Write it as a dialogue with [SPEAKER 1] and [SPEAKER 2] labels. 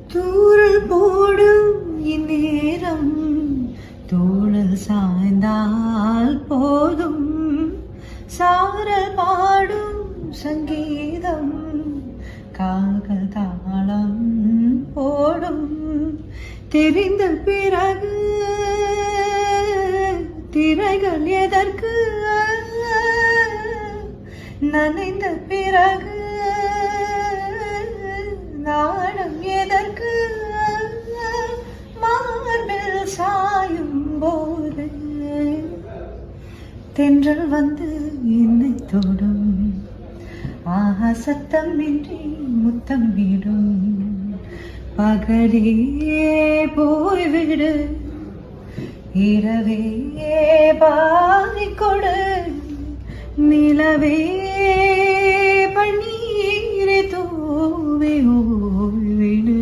[SPEAKER 1] தூரல் போடும் இந்நேரம் தோழல் சாய்ந்தால் போதும் சாரல் பாடும் சங்கீதம் கால்கள் தாளம் போடும் தெரிந்த பிறகு திரைகள் எதற்கு நனைந்த பிறகு நாடம் எதற்கு மார்பில் சாயும் போது தென்றல் வந்து என்னை தொடும் ஆஹா சத்தமின்றி முத்தம் விடும் பகலே போய்விடு இரவே பாதிக்கொடு நிலவே பன்னீரை தூவி ஓய்விடு.